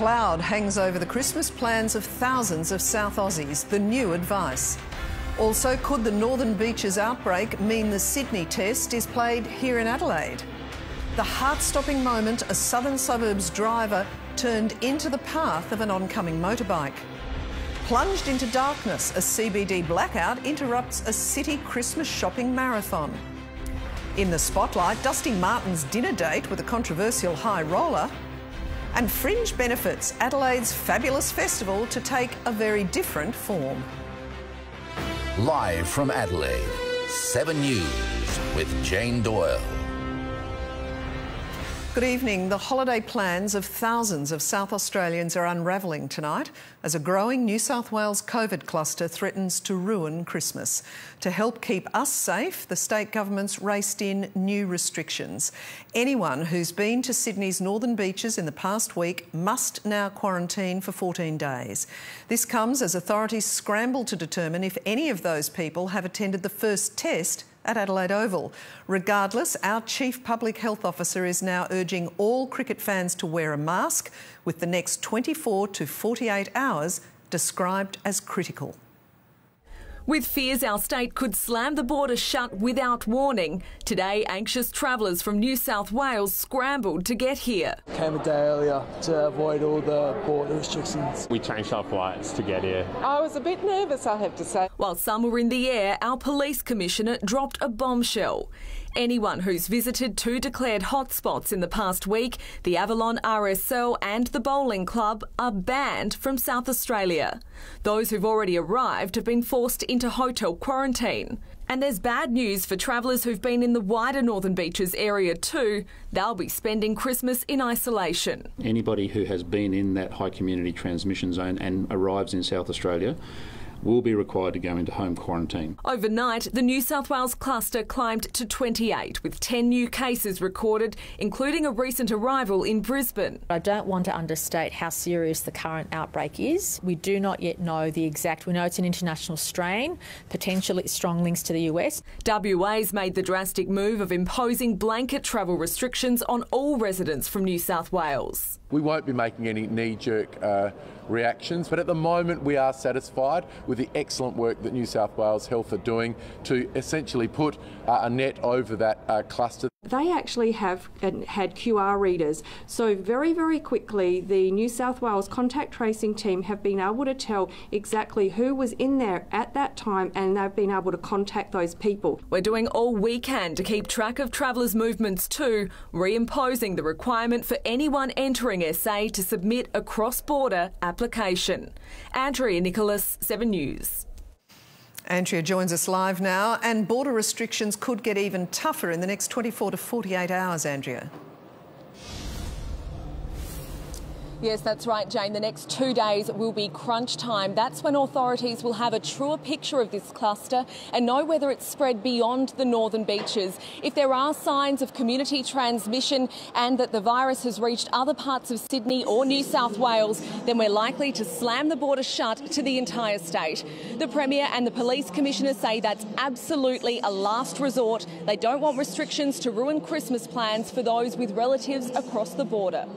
cloud hangs over the Christmas plans of thousands of South Aussies, the new advice. Also, could the Northern Beaches outbreak mean the Sydney test is played here in Adelaide? The heart-stopping moment a southern suburbs driver turned into the path of an oncoming motorbike. Plunged into darkness, a CBD blackout interrupts a city Christmas shopping marathon. In the spotlight, Dusty Martin's dinner date with a controversial high roller. And fringe benefits Adelaide's fabulous festival to take a very different form. Live from Adelaide, 7 News with Jane Doyle. Good evening. The holiday plans of thousands of South Australians are unravelling tonight as a growing New South Wales COVID cluster threatens to ruin Christmas. To help keep us safe, the state government's raced in new restrictions. Anyone who's been to Sydney's Northern Beaches in the past week must now quarantine for 14 days. This comes as authorities scramble to determine if any of those people have attended the first test at Adelaide Oval. Regardless, our Chief Public Health Officer is now urging all cricket fans to wear a mask, with the next 24 to 48 hours described as critical. With fears our state could slam the border shut without warning, today anxious travellers from New South Wales scrambled to get here. Came a day earlier to avoid all the border restrictions. We changed our flights to get here. I was a bit nervous, I have to say. While some were in the air, our police commissioner dropped a bombshell. Anyone who's visited two declared hotspots in the past week, the Avalon RSL and the Bowling Club, are banned from South Australia. Those who've already arrived have been forced into hotel quarantine. And there's bad news for travellers who've been in the wider Northern Beaches area too. They'll be spending Christmas in isolation. Anybody who has been in that high community transmission zone and arrives in South Australia will be required to go into home quarantine. Overnight, the New South Wales cluster climbed to 28, with 10 new cases recorded, including a recent arrival in Brisbane. I don't want to understate how serious the current outbreak is. We do not yet know the exact. We know it's an international strain, potentially strong links to the US. WA's made the drastic move of imposing blanket travel restrictions on all residents from New South Wales. We won't be making any knee-jerk reactions, but at the moment we are satisfied with the excellent work that New South Wales Health are doing to essentially put a net over that cluster. They actually have had QR readers, so very, very quickly the New South Wales contact tracing team have been able to tell exactly who was in there at that time, and they've been able to contact those people. We're doing all we can to keep track of travellers' movements too, reimposing the requirement for anyone entering SA to submit a cross-border application. Andrea Nicholas, 7 News. Andrea joins us live now, and border restrictions could get even tougher in the next 24 to 48 hours, Andrea. Yes, that's right, Jane. The next 2 days will be crunch time. That's when authorities will have a truer picture of this cluster and know whether it's spread beyond the Northern Beaches. If there are signs of community transmission and that the virus has reached other parts of Sydney or New South Wales, then we're likely to slam the border shut to the entire state. The Premier and the Police Commissioner say that's absolutely a last resort. They don't want restrictions to ruin Christmas plans for those with relatives across the border.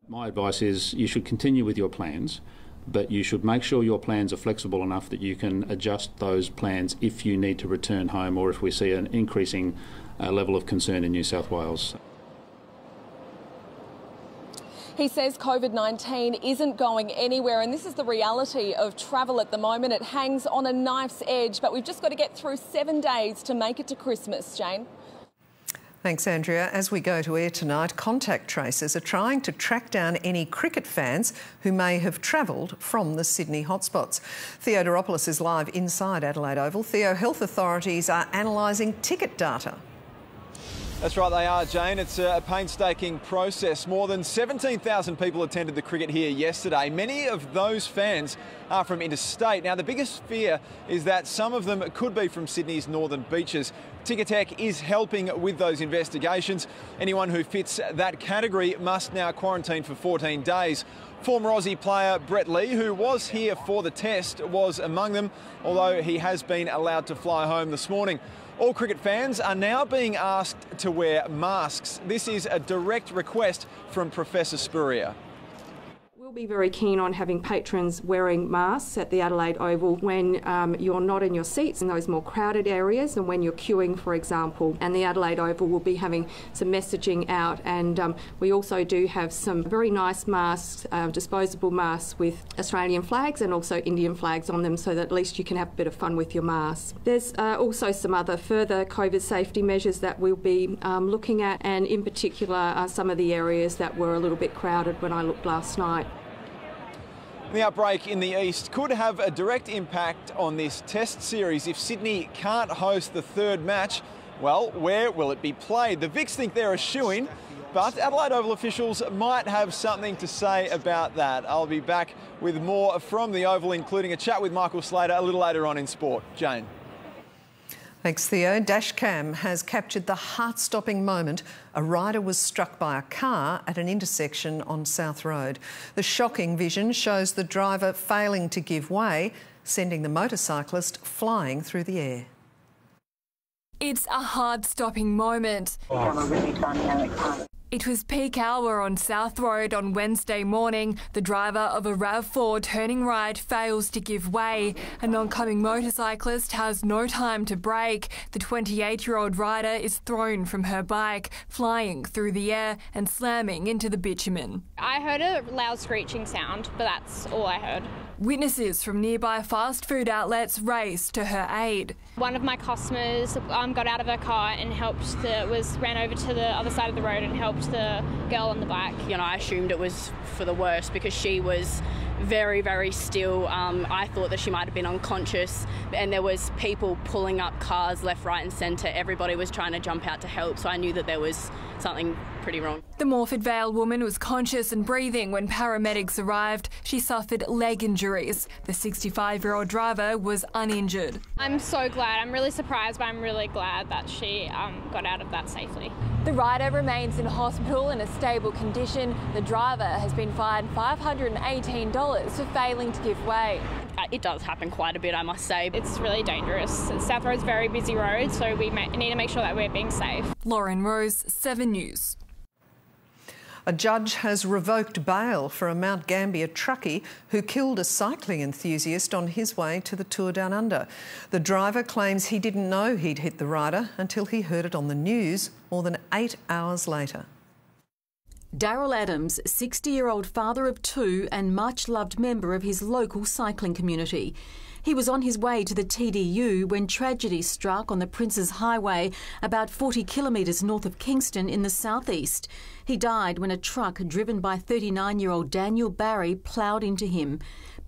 My advice is you should continue with your plans, but you should make sure your plans are flexible enough that you can adjust those plans if you need to return home or if we see an increasing level of concern in New South Wales. He says COVID-19 isn't going anywhere, and this is the reality of travel at the moment. It hangs on a knife's edge, but we've just got to get through 7 days to make it to Christmas. Jane? Thanks, Andrea. As we go to air tonight, contact tracers are trying to track down any cricket fans who may have travelled from the Sydney hotspots. Theo Doropoulos is live inside Adelaide Oval. Theo, health authorities are analysing ticket data. That's right, they are, Jane. It's a painstaking process. More than 17,000 people attended the cricket here yesterday. Many of those fans are from interstate. Now, the biggest fear is that some of them could be from Sydney's Northern Beaches. Ticketek is helping with those investigations. Anyone who fits that category must now quarantine for 14 days. Former Aussie player Brett Lee, who was here for the test, was among them, although he has been allowed to fly home this morning. All cricket fans are now being asked to wear masks. This is a direct request from Professor Spurrier. We'll be very keen on having patrons wearing masks at the Adelaide Oval when you're not in your seats in those more crowded areas and when you're queuing, for example. And the Adelaide Oval will be having some messaging out, and we also do have some very nice masks, disposable masks with Australian flags and also Indian flags on them, so that at least you can have a bit of fun with your masks. There's also some other further COVID safety measures that we'll be looking at, and in particular some of the areas that were a little bit crowded when I looked last night. The outbreak in the east could have a direct impact on this test series. If Sydney can't host the third match, well, where will it be played? The Vics think they're a shoo-in, but Adelaide Oval officials might have something to say about that. I'll be back with more from the Oval, including a chat with Michael Slater a little later on in sport. Jane. Thanks, Theo. Dashcam has captured the heart-stopping moment a rider was struck by a car at an intersection on South Road. The shocking vision shows the driver failing to give way, sending the motorcyclist flying through the air. It's a heart-stopping moment. It was peak hour on South Road on Wednesday morning. The driver of a RAV4 turning right fails to give way. An oncoming motorcyclist has no time to brake. The 28-year-old rider is thrown from her bike, flying through the air and slamming into the bitumen. I heard a loud screeching sound, but that's all I heard. Witnesses from nearby fast food outlets raced to her aid. One of my customers got out of her car and ran over to the other side of the road and helped the girl on the bike. You know, I assumed it was for the worst because she was very, very still. I thought that she might have been unconscious, and there was people pulling up cars left, right and centre. Everybody was trying to jump out to help, so I knew that there was something pretty wrong. The Morford Vale woman was conscious and breathing when paramedics arrived. She suffered leg injuries. The 65-year-old driver was uninjured. I'm so glad. I'm really surprised, but I'm really glad that she got out of that safely. The rider remains in hospital in a stable condition. The driver has been fined $518 for failing to give way. It does happen quite a bit, I must say. It's really dangerous. South Road's a very busy road, so we need to make sure that we're being safe. Lauren Rose, 7 News. A judge has revoked bail for a Mount Gambier truckie who killed a cycling enthusiast on his way to the Tour Down Under. The driver claims he didn't know he'd hit the rider until he heard it on the news more than 8 hours later. Daryl Adams, 60-year-old father of 2 and much-loved member of his local cycling community. He was on his way to the TDU when tragedy struck on the Princes Highway about 40 kilometres north of Kingston in the southeast. He died when a truck driven by 39-year-old Daniel Barry ploughed into him.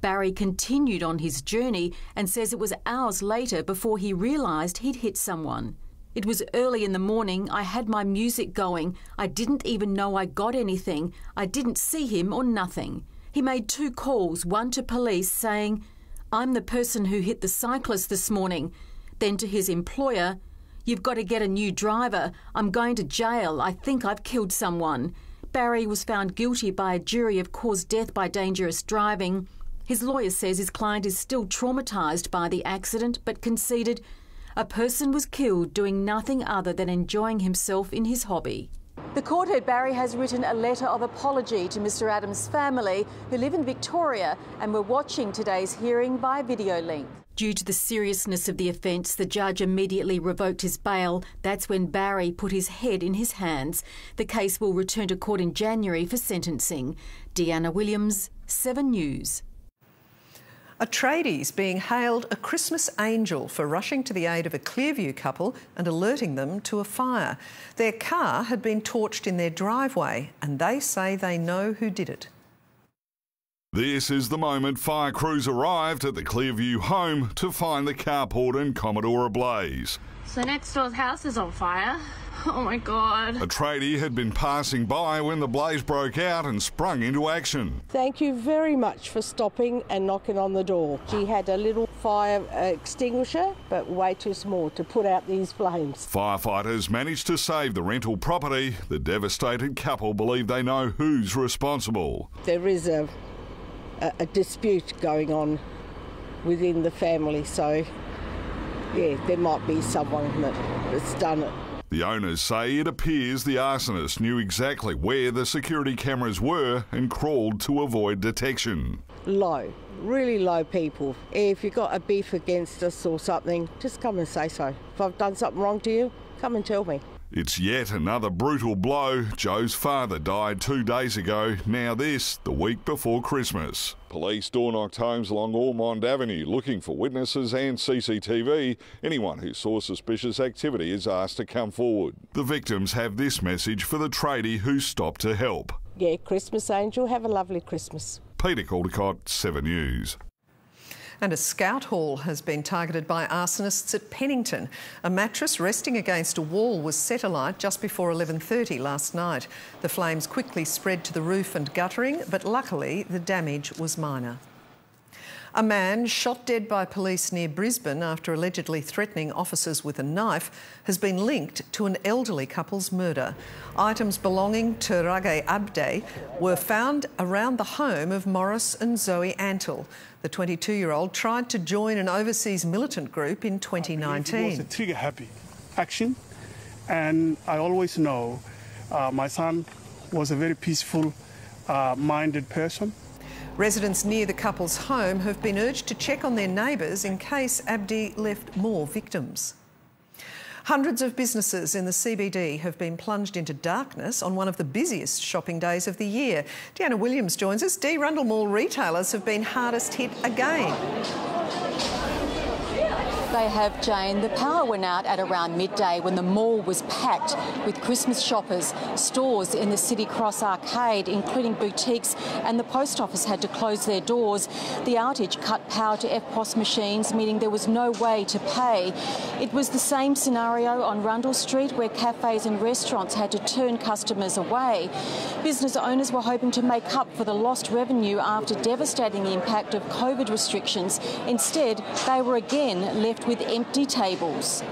Barry continued on his journey and says it was hours later before he realised he'd hit someone. It was early in the morning. I had my music going. I didn't even know I got anything. I didn't see him or nothing. He made 2 calls, one to police saying, "I'm the person who hit the cyclist this morning." Then to his employer, "You've got to get a new driver. I'm going to jail. I think I've killed someone." Barry was found guilty by a jury of caused death by dangerous driving. His lawyer says his client is still traumatised by the accident but conceded a person was killed doing nothing other than enjoying himself in his hobby. The court heard Barry has written a letter of apology to Mr Adams' family, who live in Victoria and were watching today's hearing by video link. Due to the seriousness of the offence, the judge immediately revoked his bail. That's when Barry put his head in his hands. The case will return to court in January for sentencing. Deanna Williams, 7 News. A tradie's being hailed a Christmas angel for rushing to the aid of a Clearview couple and alerting them to a fire. Their car had been torched in their driveway and they say they know who did it. This is the moment fire crews arrived at the Clearview home to find the carport and Commodore ablaze. So next door's house is on fire. Oh my God. A tradie had been passing by when the blaze broke out and sprung into action. Thank you very much for stopping and knocking on the door. She had a little fire extinguisher, but way too small to put out these flames. Firefighters managed to save the rental property. The devastated couple believe they know who's responsible. There is a dispute going within the family, so yeah, there might be someone that's done it. The owners say it appears the arsonist knew exactly where the security cameras were and crawled to avoid detection. Low, really low people. If you've got a beef against us or something, just come and say so. If I've done something wrong to you, come and tell me. It's yet another brutal blow. Joe's father died 2 days ago. Now this, the week before Christmas. Police door-knocked homes along Ormond Avenue looking for witnesses and CCTV. Anyone who saw suspicious activity is asked to come forward. The victims have this message for the tradie who stopped to help. Yeah, Christmas angel, have a lovely Christmas. Peter Caldecott, 7 News. And a scout hall has been targeted by arsonists at Pennington. A mattress resting against a wall was set alight just before 11:30 last night. The flames quickly spread to the roof and guttering, but luckily the damage was minor. A man shot dead by police near Brisbane after allegedly threatening officers with a knife has been linked to an elderly couple's murder. Items belonging to Rage Abde were found around the home of Morris and Zoe Antle. The 22-year-old tried to join an overseas militant group in 2019. It was a trigger-happy action, and I always know my son was a very peaceful-minded person. Residents near the couple's home have been urged to check on their neighbours in case Abdi left more victims. Hundreds of businesses in the CBD have been plunged into darkness on one of the busiest shopping days of the year. Deanna Williams joins us. Rundle Mall retailers have been hardest hit again. They have, Jane. The power went out at around midday when the mall was packed with Christmas shoppers. Stores in the City Cross Arcade, including boutiques, and the post office had to close their doors. The outage cut power to EFTPOS machines, meaning there was no way to pay. It was the same scenario on Rundle Street, where cafes and restaurants had to turn customers away. Business owners were hoping to make up for the lost revenue after devastating the impact of COVID restrictions. Instead, they were again left with empty tables.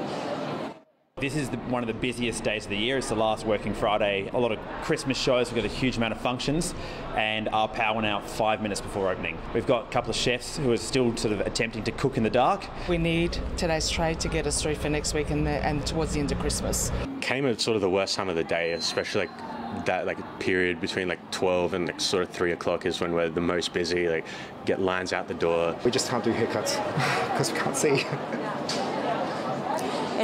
This is one of the busiest days of the year. It's the last working Friday. A lot of Christmas shows, we've got a huge amount of functions, and our power went out 5 minutes before opening. We've got a couple of chefs who are still sort of attempting to cook in the dark. We need today's trade to get us through for next week and towards the end of Christmas. Came at sort of the worst time of the day, especially that period between 12 and sort of 3 o'clock is when we're the most busy. Get lines out the door. We just can't do haircuts because we can't see.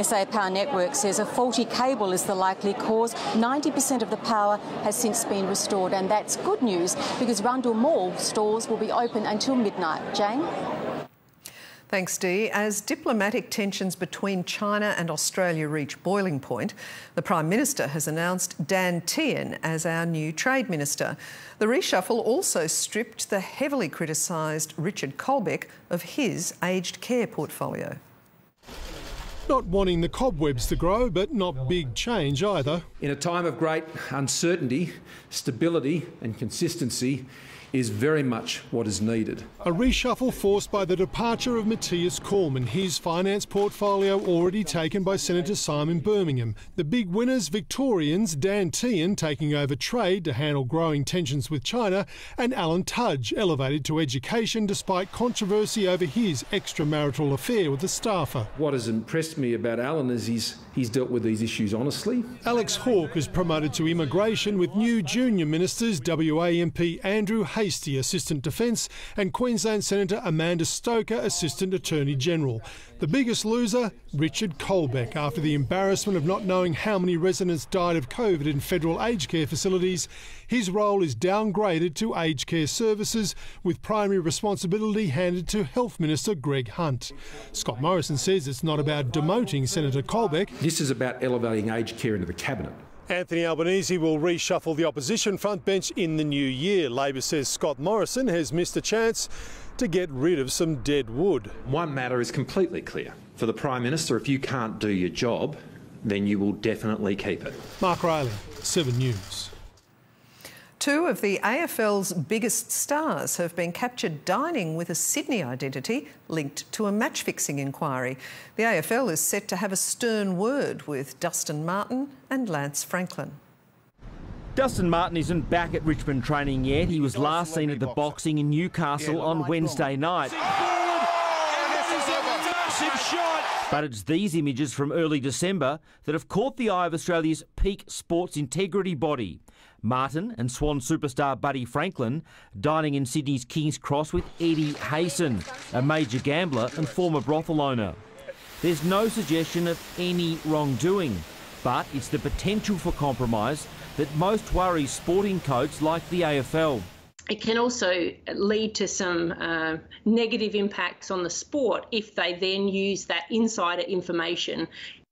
SA Power Network says a faulty cable is the likely cause. 90% of the power has since been restored, and that's good news because Rundle Mall stores will be open until midnight. Jane? Thanks, Dee. As diplomatic tensions between China and Australia reach boiling point, the Prime Minister has announced Dan Tehan as our new Trade Minister. The reshuffle also stripped the heavily criticised Richard Colbeck of his aged care portfolio. Not wanting the cobwebs to grow, but not big change either. In a time of great uncertainty, stability and consistency is very much what is needed. A reshuffle forced by the departure of Matthias Cormann, his finance portfolio already taken by Senator Simon Birmingham. The big winners, Victorians, Dan Tehan taking over trade to handle growing tensions with China, and Alan Tudge elevated to education despite controversy over his extramarital affair with a staffer. What has impressed me about Alan is he's dealt with these issues honestly. Alex Hawke is promoted to immigration with new junior ministers, WA MP Andrew Hastie, Assistant Defence, and Queensland Senator Amanda Stoker, Assistant Attorney General. The biggest loser, Richard Colbeck, after the embarrassment of not knowing how many residents died of COVID in federal aged care facilities. His role is downgraded to aged care services, with primary responsibility handed to Health Minister Greg Hunt. Scott Morrison says it's not about demoting Senator Colbeck. This is about elevating aged care into the Cabinet. Anthony Albanese will reshuffle the opposition front bench in the new year. Labor says Scott Morrison has missed a chance to get rid of some dead wood. One matter is completely clear. For the Prime Minister, if you can't do your job, then you will definitely keep it. Mark Riley, 7 News. Two of the AFL's biggest stars have been captured dining with a Sydney identity linked to a match-fixing inquiry. The AFL is set to have a stern word with Dustin Martin and Lance Franklin. Dustin Martin isn't back at Richmond training yet. He was last seen at the boxing in Newcastle on Wednesday night. This is a massive shot. But it's these images from early December that have caught the eye of Australia's peak sports integrity body. Martin and Swan superstar Buddy Franklin dining in Sydney's King's Cross with Eddie Hayson, a major gambler and former brothel owner. There's no suggestion of any wrongdoing, but it's the potential for compromise that most worries sporting codes like the AFL. It can also lead to some negative impacts on the sport if they then use that insider information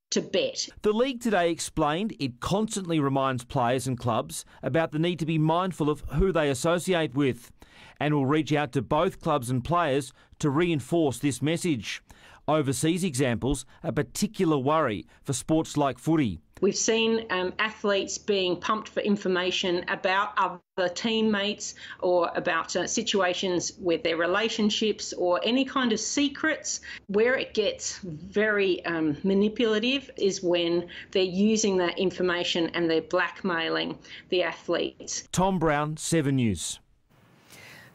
to bet. The league today explained it constantly reminds players and clubs about the need to be mindful of who they associate with, and will reach out to both clubs and players to reinforce this message. Overseas examples a particular worry for sports like footy. We've seen athletes being pumped for information about other teammates or about situations with their relationships or any kind of secrets. Where it gets very manipulative is when they're using that information and they're blackmailing the athletes. Tom Brown, 7 News.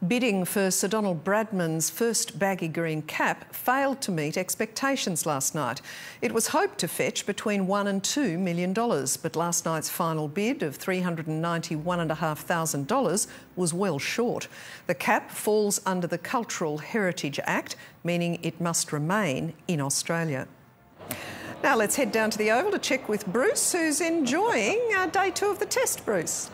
Bidding for Sir Donald Bradman's first baggy green cap failed to meet expectations last night. It was hoped to fetch between $1 and $2 million, but last night's final bid of $391,500 was well short. The cap falls under the Cultural Heritage Act, meaning it must remain in Australia. Now let's head down to the Oval to check with Bruce, who's enjoying day 2 of the test. Bruce.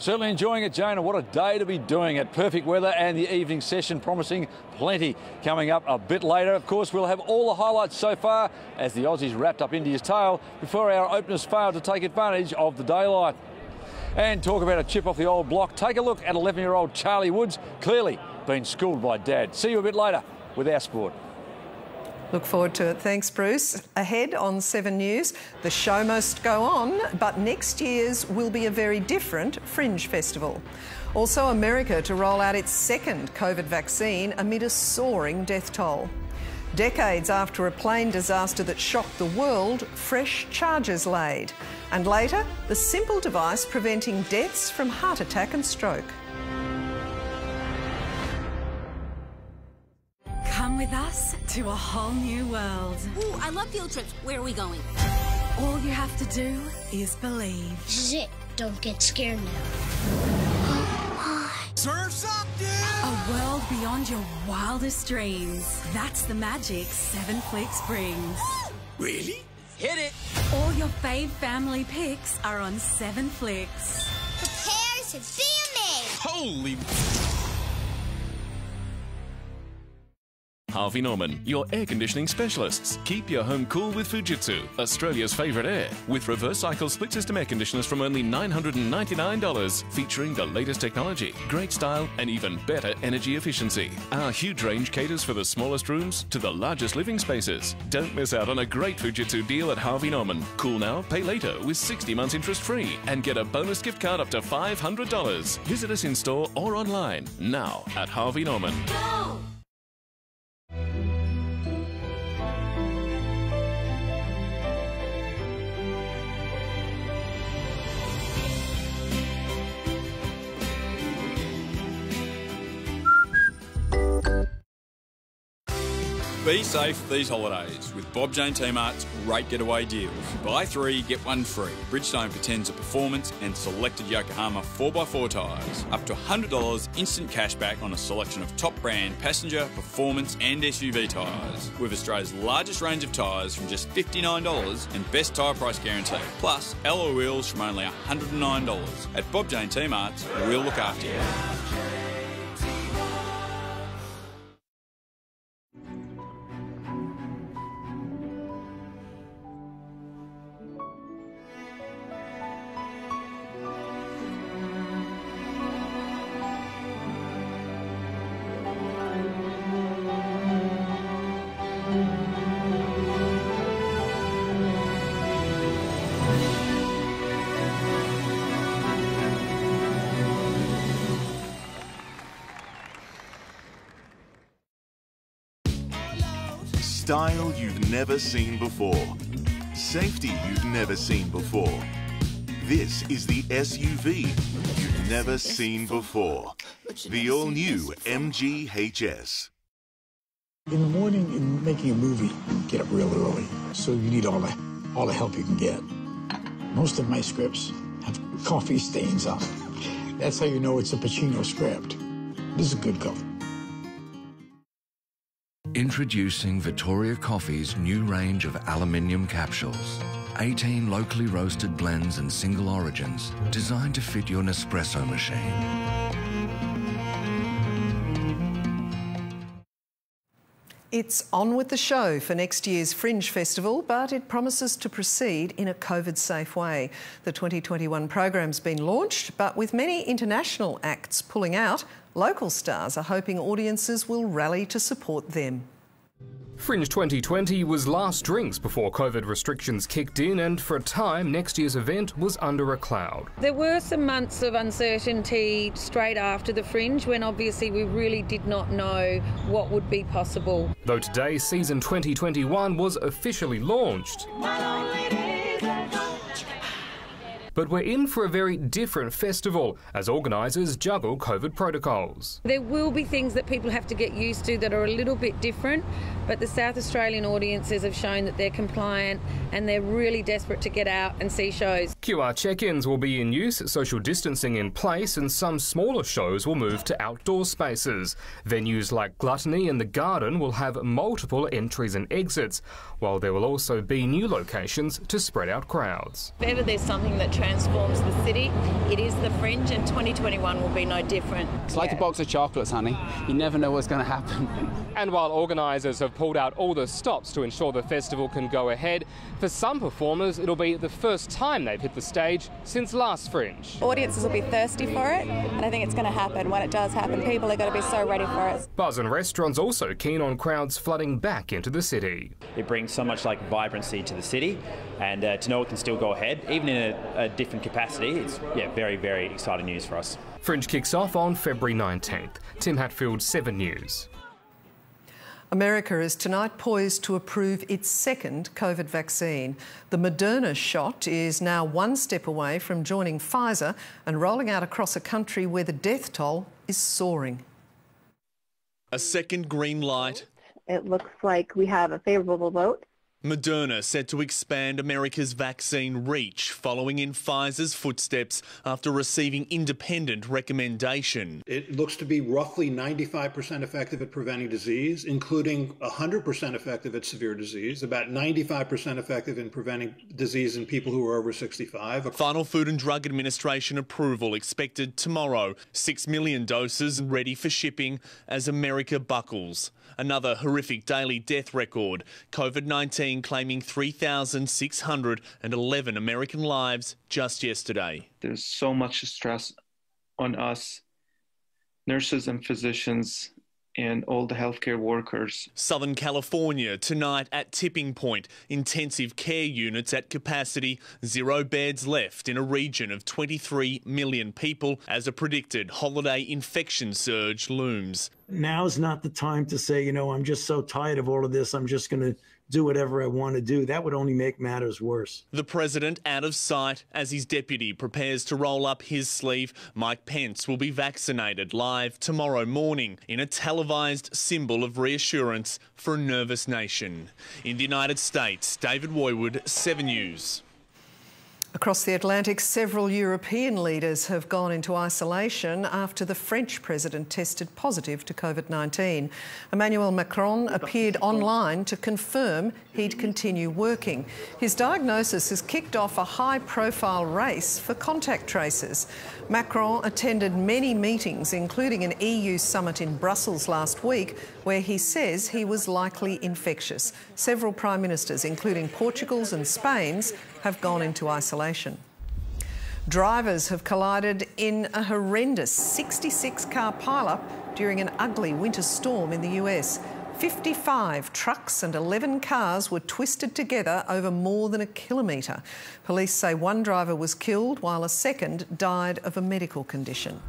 Certainly enjoying it, Jane, and what a day to be doing it. Perfect weather and the evening session promising plenty coming up a bit later. Of course, we'll have all the highlights so far as the Aussies wrapped up India's tail before our openers failed to take advantage of the daylight. And talk about a chip off the old block. Take a look at 11-year-old Charlie Woods, clearly been schooled by Dad. See you a bit later with our sport. Look forward to it. Thanks, Bruce. Ahead on 7 News, the show must go on, but next year's will be a very different Fringe Festival. Also, America to roll out its second COVID vaccine amid a soaring death toll. Decades after a plane disaster that shocked the world, fresh charges laid. And later, the simple device preventing deaths from heart attack and stroke. Come with us to a whole new world. Ooh, I love field trips. Where are we going? All you have to do is believe. This is it. Don't get scared now. Surf's up, dude! A world beyond your wildest dreams. That's the magic 7 Flicks brings. Really? Hit it! All your fave family picks are on 7 Flicks. Prepare to be amazed! Holy... Harvey Norman, your air conditioning specialists. Keep your home cool with Fujitsu, Australia's favourite air, with reverse cycle split system air conditioners from only $999, featuring the latest technology, great style and even better energy efficiency. Our huge range caters for the smallest rooms to the largest living spaces. Don't miss out on a great Fujitsu deal at Harvey Norman. Cool now, pay later with 60 months interest free and get a bonus gift card up to $500. Visit us in store or online now at Harvey Norman. Go! Be safe these holidays with Bob Jane T-Mart's Great Getaway Deals. Buy 3, get 1 free. Bridgestone for tens of performance and selected Yokohama 4x4 tyres. Up to $100 instant cashback on a selection of top brand passenger, performance and SUV tyres. With Australia's largest range of tyres from just $59 and best tyre price guarantee. Plus alloy wheels from only $109. At Bob Jane T-Mart's, we'll look after you. Style you've never seen before. Safety you've never seen before. This is the SUV you've never seen before. The all-new MG HS. In the morning, in making a movie, get up real early, so you need all the help you can get. Most of my scripts have coffee stains on them. That's how you know it's a Pacino script. This is a good coffee. Introducing Vittoria Coffee's new range of aluminium capsules. 18 locally roasted blends and single origins designed to fit your Nespresso machine. It's on with the show for next year's Fringe Festival, but it promises to proceed in a COVID-safe way. The 2021 program's been launched, but with many international acts pulling out, local stars are hoping audiences will rally to support them. Fringe 2020 was last drinks before COVID restrictions kicked in, and for a time next year's event was under a cloud. There were some months of uncertainty straight after the Fringe when obviously we really did not know what would be possible. Though today season 2021 was officially launched. But we're in for a very different festival as organisers juggle COVID protocols. There will be things that people have to get used to that are a little bit different, but the South Australian audiences have shown that they're compliant and they're really desperate to get out and see shows. QR check-ins will be in use, social distancing in place, and some smaller shows will move to outdoor spaces. Venues like Gluttony and The Garden will have multiple entries and exits, while there will also be new locations to spread out crowds. If ever there's something that transforms the city, it is the Fringe, and 2021 will be no different. It's like a box of chocolates, honey. You never know what's going to happen. And while organisers have pulled out all the stops to ensure the festival can go ahead, for some performers it'll be the first time they've hit the stage since last Fringe. Audiences will be thirsty for it, and I think it's going to happen. When it does happen, people are going to be so ready for it. Bars and restaurants also keen on crowds flooding back into the city. It brings so much vibrancy to the city, and to know it can still go ahead, even in a different capacity, it's very, very exciting news for us. Fringe kicks off on February 19th. Tim Hatfield, 7 News. America is tonight poised to approve its second COVID vaccine. The Moderna shot is now one step away from joining Pfizer and rolling out across a country where the death toll is soaring. A second green light. It looks like we have a favourable vote. Moderna set to expand America's vaccine reach, following in Pfizer's footsteps after receiving independent recommendation. It looks to be roughly 95% effective at preventing disease, including 100% effective at severe disease, about 95% effective in preventing disease in people who are over 65. Final Food and Drug Administration approval expected tomorrow. 6 million doses ready for shipping as America buckles. Another horrific daily death record. COVID-19 claiming 3,611 American lives just yesterday. There's so much stress on us, nurses and physicians, and all the healthcare workers. Southern California tonight at tipping point. Intensive care units at capacity. 0 beds left in a region of 23 million people as a predicted holiday infection surge looms. Now's not the time to say, you know, I'm just so tired of all of this, I'm just going to do whatever I want to do. That would only make matters worse. The president out of sight as his deputy prepares to roll up his sleeve. Mike Pence will be vaccinated live tomorrow morning in a televised symbol of reassurance for a nervous nation. In the United States, David Woywood, 7 News. Across the Atlantic, several European leaders have gone into isolation after the French president tested positive to COVID-19. Emmanuel Macron appeared online to confirm he'd continue working. His diagnosis has kicked off a high-profile race for contact tracers. Macron attended many meetings, including an EU summit in Brussels last week, where he says he was likely infectious. Several prime ministers, including Portugal's and Spain's, have gone into isolation. Drivers have collided in a horrendous 66-car pile-up during an ugly winter storm in the US. 55 trucks and 11 cars were twisted together over more than a kilometre. Police say one driver was killed while a second died of a medical condition.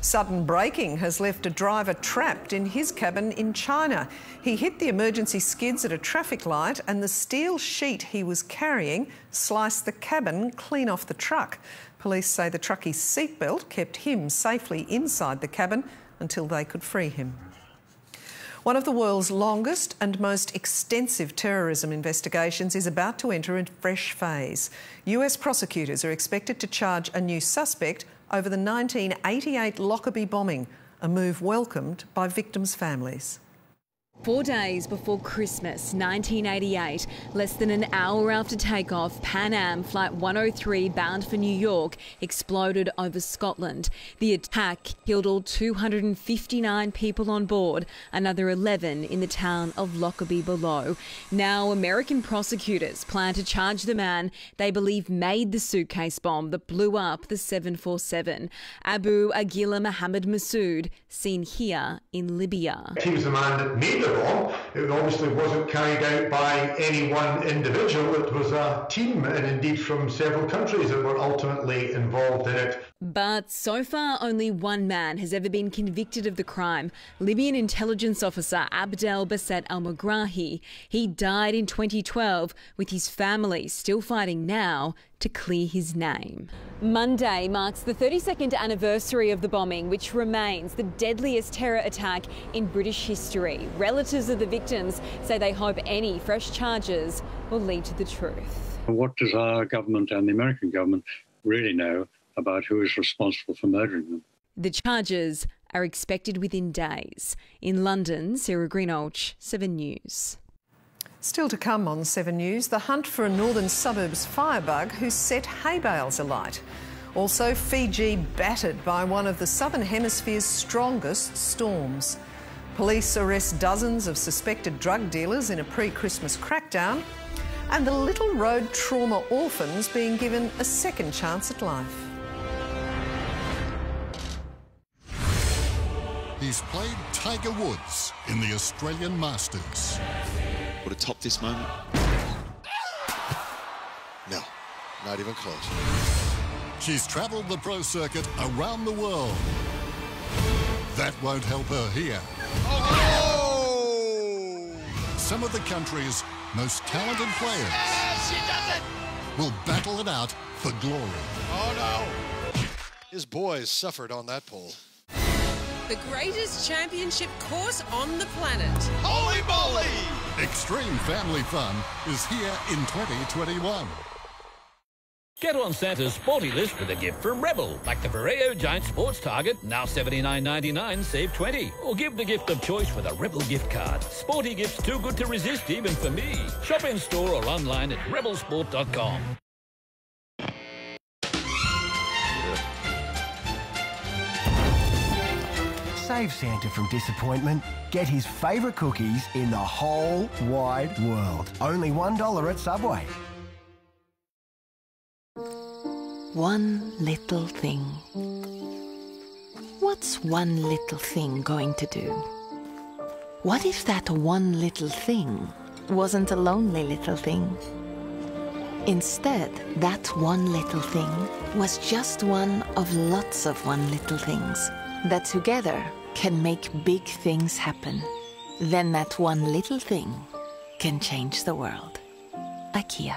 Sudden braking has left a driver trapped in his cabin in China. He hit the emergency skids at a traffic light and the steel sheet he was carrying sliced the cabin clean off the truck. Police say the truckie's seatbelt kept him safely inside the cabin until they could free him. One of the world's longest and most extensive terrorism investigations is about to enter a fresh phase. US prosecutors are expected to charge a new suspect over the 1988 Lockerbie bombing, a move welcomed by victims' families. 4 days before Christmas 1988, less than an hour after takeoff, Pan Am Flight 103 bound for New York exploded over Scotland. The attack killed all 259 people on board, another 11 in the town of Lockerbie below. Now American prosecutors plan to charge the man they believe made the suitcase bomb that blew up the 747. Abu Aguila Mohammed Massoud, seen here in Libya. He was the man that made the bomb. It obviously wasn't carried out by any one individual. It was a team, and indeed from several countries that were ultimately involved in it. But so far, only one man has ever been convicted of the crime. Libyan intelligence officer Abdel Basset al-Megrahi. He died in 2012, with his family still fighting now to clear his name. Monday marks the 32nd anniversary of the bombing, which remains the deadliest terror attack in British history. Relatives of the victims say they hope any fresh charges will lead to the truth. What does our government and the American government really know about who is responsible for murdering them? The charges are expected within days. In London, Sarah Greenhalgh, 7 News. Still to come on 7 News, the hunt for a northern suburbs firebug who set hay bales alight. Also, Fiji battered by one of the southern hemisphere's strongest storms. Police arrest dozens of suspected drug dealers in a pre-Christmas crackdown. And the Little Road trauma orphans being given a second chance at life. He's played Tiger Woods in the Australian Masters. Would have topped this moment? No, not even close. She's travelled the pro circuit around the world. That won't help her here. Oh! Some of the country's most talented players She does it! will battle it out for glory. Oh no! His boys suffered on that pole. The greatest championship course on the planet. Holy moly! Extreme family fun is here in 2021. Get on Santa's sporty list with a gift from Rebel, like the Vareo Giant Sports Target, now $79.99, save $20. Or give the gift of choice with a Rebel gift card. Sporty gifts too good to resist even for me. Shop in store or online at rebelsport.com. Save Santa from disappointment. Get his favourite cookies in the whole wide world. Only $1 at Subway. One little thing. What's one little thing going to do? What if that one little thing wasn't a lonely little thing? Instead, that one little thing was just one of lots of one little things that together can make big things happen. Then that one little thing can change the world. IKEA.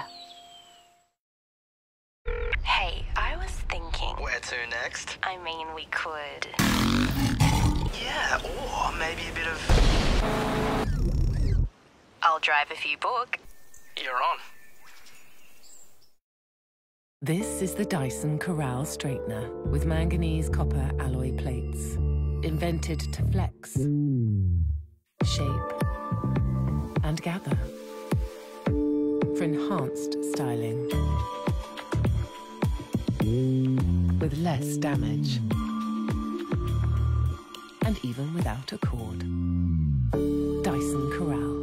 Hey, I was thinking... Where to next? I mean, we could... Yeah, or maybe a bit of... I'll drive if you book. You're on. This is the Dyson Corral Straightener with manganese copper alloy plates. Invented to flex, shape, and gather for enhanced styling. With less damage. And even without a cord. Dyson Corral.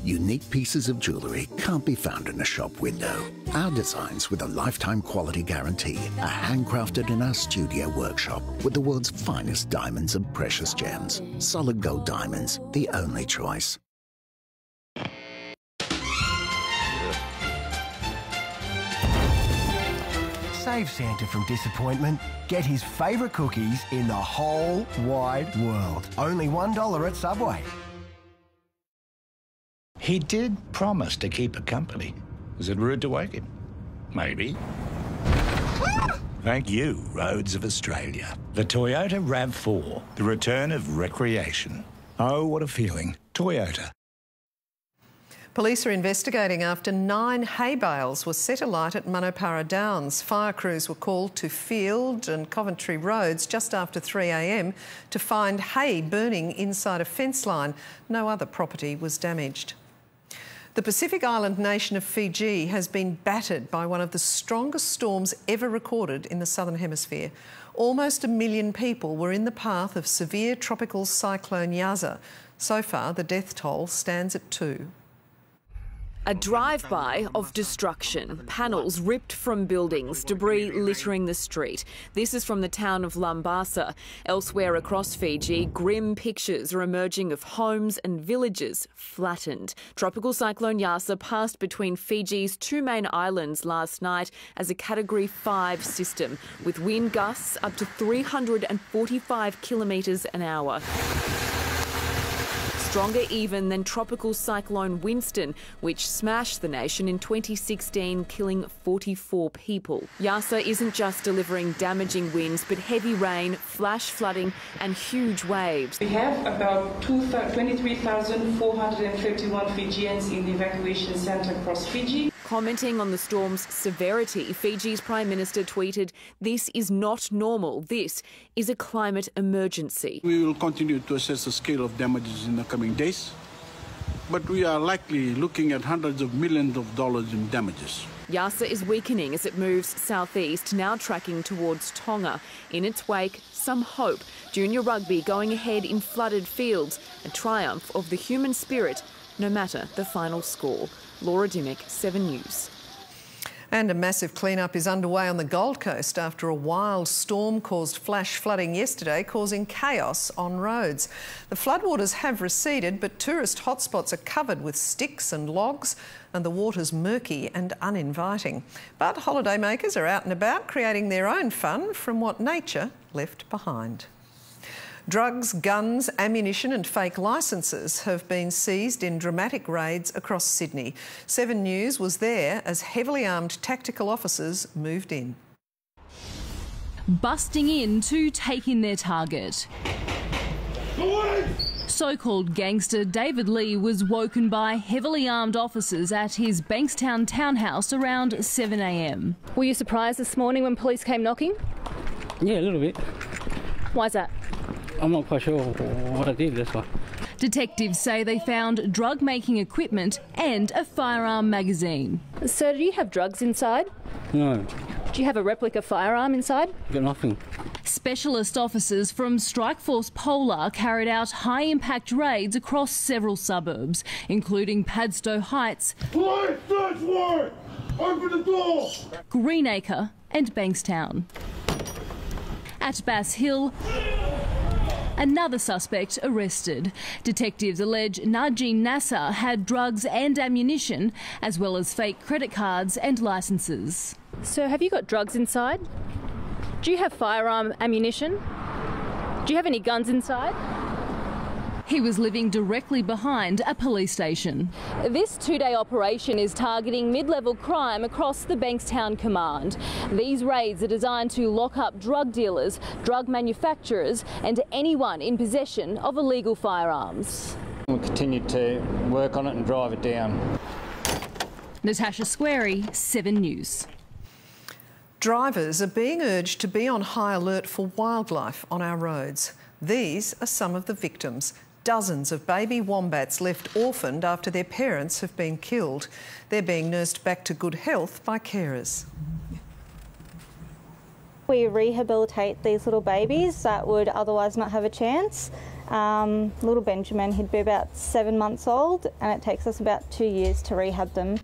Unique pieces of jewellery can't be found in a shop window. Our designs with a lifetime quality guarantee are handcrafted in our studio workshop with the world's finest diamonds and precious gems. Solid gold diamonds, the only choice. Save Santa from disappointment. Get his favourite cookies in the whole wide world. Only $1 at Subway. He did promise to keep her company. Was it rude to wake him? Maybe. Thank you, Roads of Australia. The Toyota RAV4, the return of recreation. Oh, what a feeling. Toyota. Police are investigating after 9 hay bales were set alight at Manapara Downs. Fire crews were called to Field and Coventry Roads just after 3 a.m. to find hay burning inside a fence line. No other property was damaged. The Pacific island nation of Fiji has been battered by one of the strongest storms ever recorded in the Southern Hemisphere. Almost 1 million people were in the path of severe tropical cyclone Yasa. So far, the death toll stands at 2. A drive-by of destruction. Panels ripped from buildings, debris littering the street. This is from the town of Lambasa. Elsewhere across Fiji, grim pictures are emerging of homes and villages flattened. Tropical cyclone Yasa passed between Fiji's 2 main islands last night as a Category 5 system, with wind gusts up to 345 kilometres an hour. Stronger even than tropical cyclone Winston, which smashed the nation in 2016, killing 44 people. Yasa isn't just delivering damaging winds, but heavy rain, flash flooding and huge waves. We have about 23,451 Fijians in the evacuation centre across Fiji. Commenting on the storm's severity, Fiji's Prime Minister tweeted, "This is not normal. This is a climate emergency." We will continue to assess the scale of damages in the coming days, but we are likely looking at hundreds of millions of dollars in damages. Yasa is weakening as it moves southeast, now tracking towards Tonga. In its wake, some hope. Junior rugby going ahead in flooded fields, a triumph of the human spirit, no matter the final score. Laura Dimmick, 7 News. And a massive clean-up is underway on the Gold Coast after a wild storm caused flash flooding yesterday, causing chaos on roads. The floodwaters have receded, but tourist hotspots are covered with sticks and logs, and the water's murky and uninviting. But holidaymakers are out and about creating their own fun from what nature left behind. Drugs, guns, ammunition and fake licences have been seized in dramatic raids across Sydney. 7 News was there as heavily armed tactical officers moved in. Busting in to take in their target. So-called gangster David Lee was woken by heavily armed officers at his Bankstown townhouse around 7 a.m. Were you surprised this morning when police came knocking? Yeah, a little bit. Why's that? I'm not quite sure what I did, that's why. Detectives say they found drug-making equipment and a firearm magazine. Sir, do you have drugs inside? No. Do you have a replica firearm inside? Got nothing. Specialist officers from Strikeforce Polar carried out high-impact raids across several suburbs, including Padstow Heights, Police search warrant! Open the door! Greenacre and Bankstown. At Bass Hill, another suspect arrested. Detectives allege Najee Nasser had drugs and ammunition, as well as fake credit cards and licences. So have you got drugs inside? Do you have firearm ammunition? Do you have any guns inside? He was living directly behind a police station. This 2-day operation is targeting mid-level crime across the Bankstown Command. These raids are designed to lock up drug dealers, drug manufacturers and anyone in possession of illegal firearms. We'll continue to work on it and drive it down. Natasha Squarey, 7 News. Drivers are being urged to be on high alert for wildlife on our roads. These are some of the victims. Dozens of baby wombats left orphaned after their parents have been killed. They're being nursed back to good health by carers. We rehabilitate these little babies that would otherwise not have a chance. Little Benjamin, he'd be about 7 months old, and it takes us about 2 years to rehab them.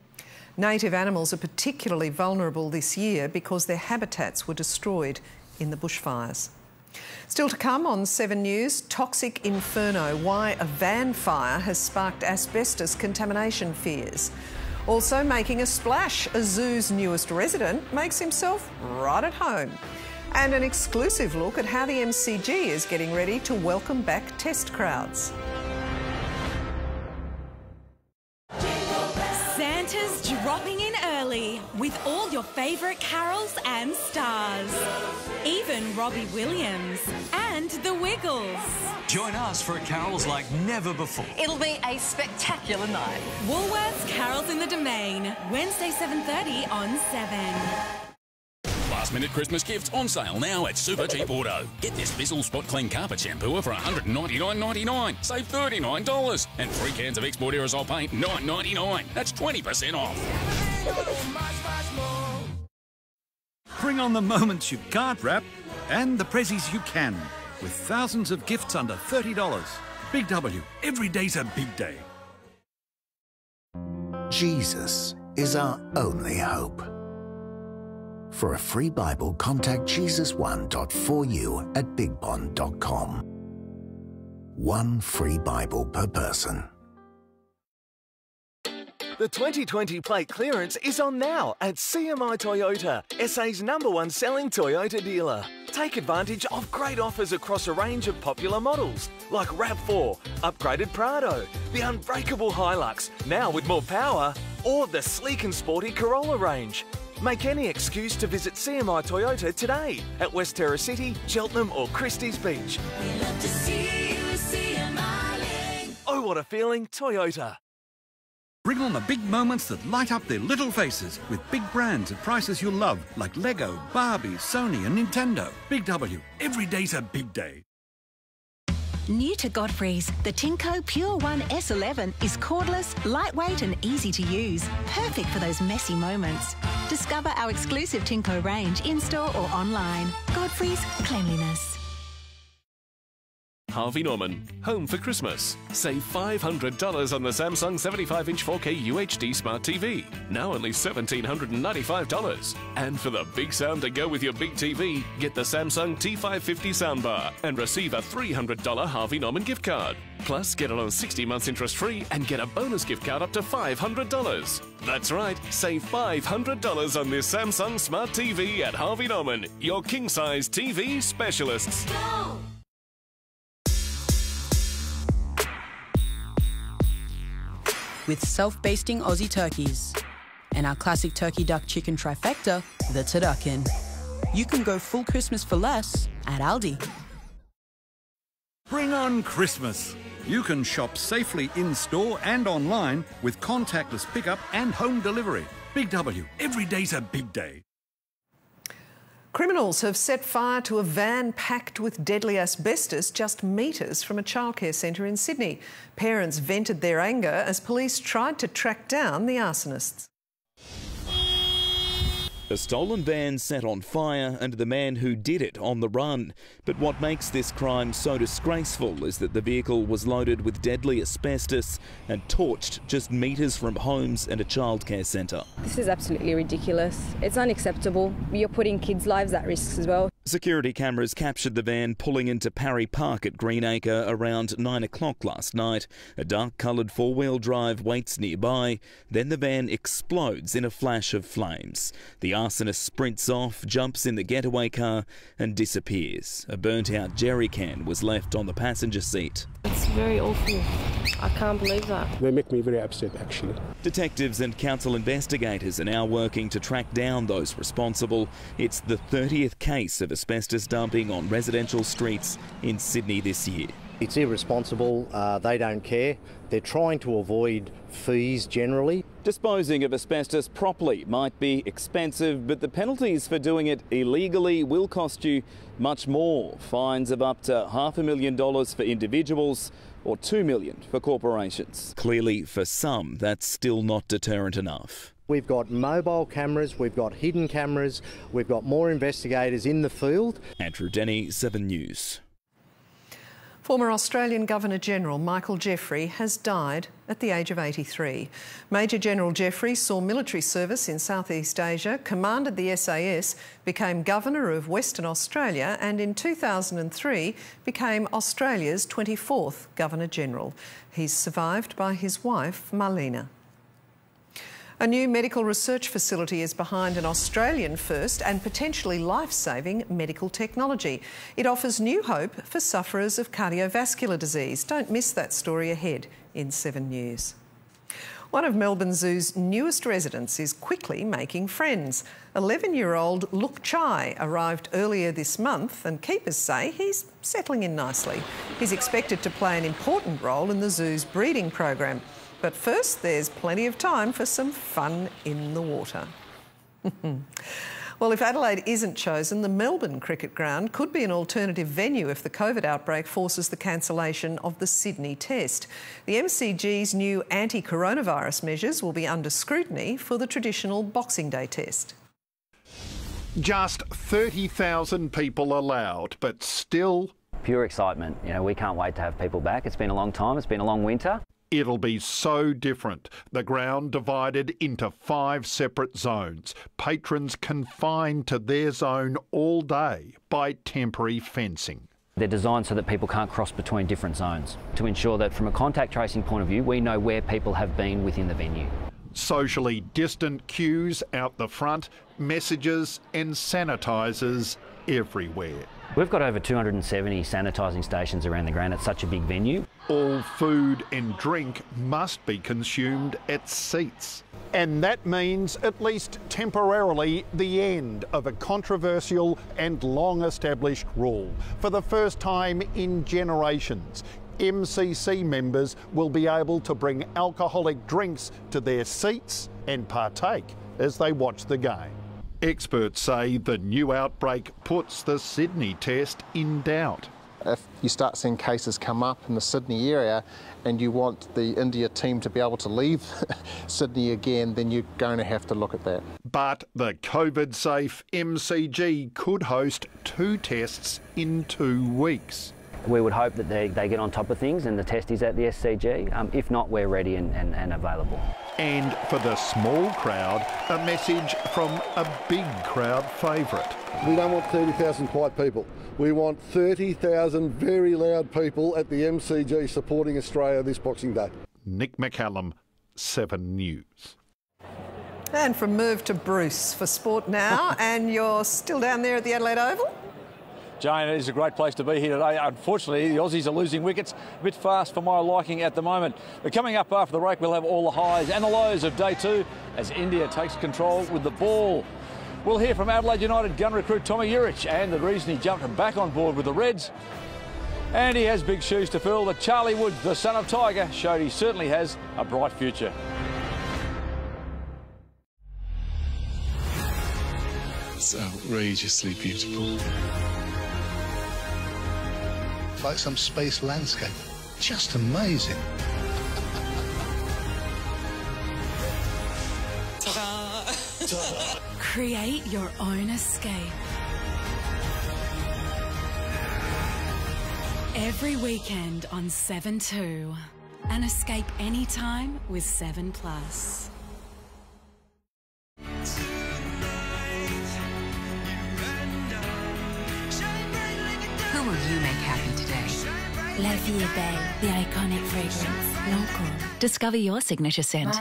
Native animals are particularly vulnerable this year because their habitats were destroyed in the bushfires. Still to come on 7 News, toxic inferno, why a van fire has sparked asbestos contamination fears. Also making a splash, a zoo's newest resident makes himself right at home. And an exclusive look at how the MCG is getting ready to welcome back test crowds. Santa's dropping in early with all your favourite carols and stars. even Robbie Williams and the Wiggles. Join us for carols like never before. It'll be a spectacular night. Woolworths Carols in the Domain, Wednesday 7:30 on 7. Last-minute Christmas gifts on sale now at Super Cheap Auto. Get this Bissell Spot Clean Carpet Shampooer for $199.99. Save $39. And 3 cans of Export Aerosol Paint, $9.99. That's 20% off. Bring on the moments you can't wrap and the prezzies you can, with thousands of gifts under $30. Big W, every day's a big day. Jesus is our only hope. For a free Bible, contact jesus1.4u at bigbond.com. 1 free Bible per person. The 2020 plate clearance is on now at CMI Toyota, SA's #1 selling Toyota dealer. Take advantage of great offers across a range of popular models like RAV4, upgraded Prado, the unbreakable Hilux, now with more power, or the sleek and sporty Corolla range. Make any excuse to visit CMI Toyota today at West Terra City, Cheltenham or Christie's Beach. We love to see you, CMI. Oh, what a feeling, Toyota. Bring on the big moments that light up their little faces with big brands at prices you'll love, like Lego, Barbie, Sony and Nintendo. Big W, every day's a big day. New to Godfrey's, the Tinko Pure One S11 is cordless, lightweight and easy to use. Perfect for those messy moments. Discover our exclusive Tinko range in-store or online. Godfrey's Cleanliness. Harvey Norman, home for Christmas. Save $500 on the Samsung 75-inch 4K UHD Smart TV. Now only $1,795. And for the big sound to go with your big TV, get the Samsung T550 soundbar and receive a $300 Harvey Norman gift card. Plus, get it on 60 months interest-free and get a bonus gift card up to $500. That's right, save $500 on this Samsung Smart TV at Harvey Norman, your king-size TV specialists. Go! With self-basting Aussie turkeys and our classic turkey duck chicken trifecta, the Turducken. You can go full Christmas for less at Aldi. Bring on Christmas. You can shop safely in-store and online with contactless pickup and home delivery. Big W, every day's a big day. Criminals have set fire to a van packed with deadly asbestos just metres from a childcare centre in Sydney. Parents vented their anger as police tried to track down the arsonists. A stolen van set on fire and the man who did it on the run. But what makes this crime so disgraceful is that the vehicle was loaded with deadly asbestos and torched just metres from homes and a childcare centre. This is absolutely ridiculous. It's unacceptable. You're putting kids' lives at risk as well. Security cameras captured the van pulling into Parry Park at Greenacre around 9 o'clock last night. A dark-coloured four-wheel drive waits nearby. Then the van explodes in a flash of flames. The arsonist sprints off, jumps in the getaway car and disappears. A burnt-out jerry can was left on the passenger seat. It's very awful. I can't believe that. They make me very upset, actually. Detectives and council investigators are now working to track down those responsible. It's the 30th case of asbestos dumping on residential streets in Sydney this year. It's irresponsible. They don't care. They're trying to avoid fees generally. Disposing of asbestos properly might be expensive, but the penalties for doing it illegally will cost you much more. Fines of up to $500,000 for individuals or $2 million for corporations. Clearly, for some, that's still not deterrent enough. We've got mobile cameras, we've got hidden cameras, we've got more investigators in the field. Andrew Denny, 7 News. Former Australian Governor-General Michael Jeffrey has died at the age of 83. Major General Jeffrey saw military service in Southeast Asia, commanded the SAS, became Governor of Western Australia and in 2003 became Australia's 24th Governor-General. He's survived by his wife, Marlena. A new medical research facility is behind an Australian-first and potentially life-saving medical technology. It offers new hope for sufferers of cardiovascular disease. Don't miss that story ahead in 7 News. One of Melbourne Zoo's newest residents is quickly making friends. 11-year-old Look Chai arrived earlier this month and keepers say he's settling in nicely. He's expected to play an important role in the zoo's breeding program. But first, there's plenty of time for some fun in the water. Well, if Adelaide isn't chosen, the Melbourne Cricket Ground could be an alternative venue if the COVID outbreak forces the cancellation of the Sydney Test. The MCG's new anti-coronavirus measures will be under scrutiny for the traditional Boxing Day Test. Just 30,000 people allowed, but still... Pure excitement. You know, we can't wait to have people back. It's been a long time. It's been a long winter. It'll be so different. The ground divided into 5 separate zones. Patrons confined to their zone all day by temporary fencing. They're designed so that people can't cross between different zones, to ensure that from a contact tracing point of view, we know where people have been within the venue. Socially distant queues out the front, messages and sanitisers everywhere. We've got over 270 sanitising stations around the ground. It's such a big venue. All food and drink must be consumed at seats. And that means, at least temporarily, the end of a controversial and long-established rule. For the first time in generations, MCC members will be able to bring alcoholic drinks to their seats and partake as they watch the game. Experts say the new outbreak puts the Sydney Test in doubt. If you start seeing cases come up in the Sydney area and you want the India team to be able to leave Sydney again, then you're going to have to look at that. But the COVID-safe MCG could host 2 tests in 2 weeks. We would hope that they get on top of things and the test is at the SCG. If not, we're ready and available. And for the small crowd, a message from a big crowd favourite. We don't want 30,000 quiet people. We want 30,000 very loud people at the MCG supporting Australia this Boxing Day. Nick McCallum, 7 News. And from Merv to Bruce for sport now, and you're still down there at the Adelaide Oval? Jane, it is a great place to be here today. Unfortunately, the Aussies are losing wickets a bit fast for my liking at the moment. But coming up after the break, we'll have all the highs and the lows of day 2 as India takes control with the ball. We'll hear from Adelaide United gun recruit Tommy Urich and the reason he jumped back on board with the Reds. And he has big shoes to fill. But Charlie Wood, the son of Tiger, showed he certainly has a bright future. It's outrageously beautiful. Like some space landscape. Just amazing. Ta-da! Create your own escape. Every weekend on 7/2. An escape anytime with 7+. Who will you make happy today? La Vie est Belle, the iconic fragrance. Lancôme. Discover your signature scent.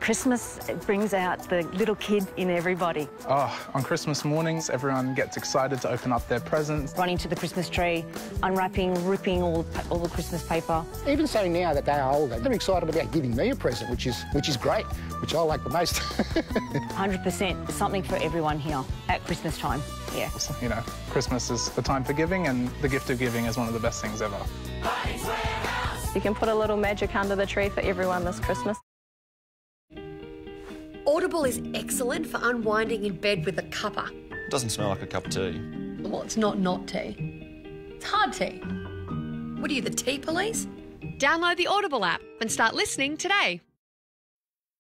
Christmas brings out the little kid in everybody. Oh, on Christmas mornings, everyone gets excited to open up their presents. Running to the Christmas tree, unwrapping, ripping all the Christmas paper. Even saying now that they are older, they're excited about giving me a present, which is great, which I like the most. 100%. There's something for everyone here at Christmas time. Yeah. You know, Christmas is the time for giving, and the gift of giving is one of the best things ever. You can put a little magic under the tree for everyone this Christmas. Audible is excellent for unwinding in bed with a cuppa. It doesn't smell like a cup of tea. Well, it's not tea. It's hard tea. What are you, the tea police? Download the Audible app and start listening today.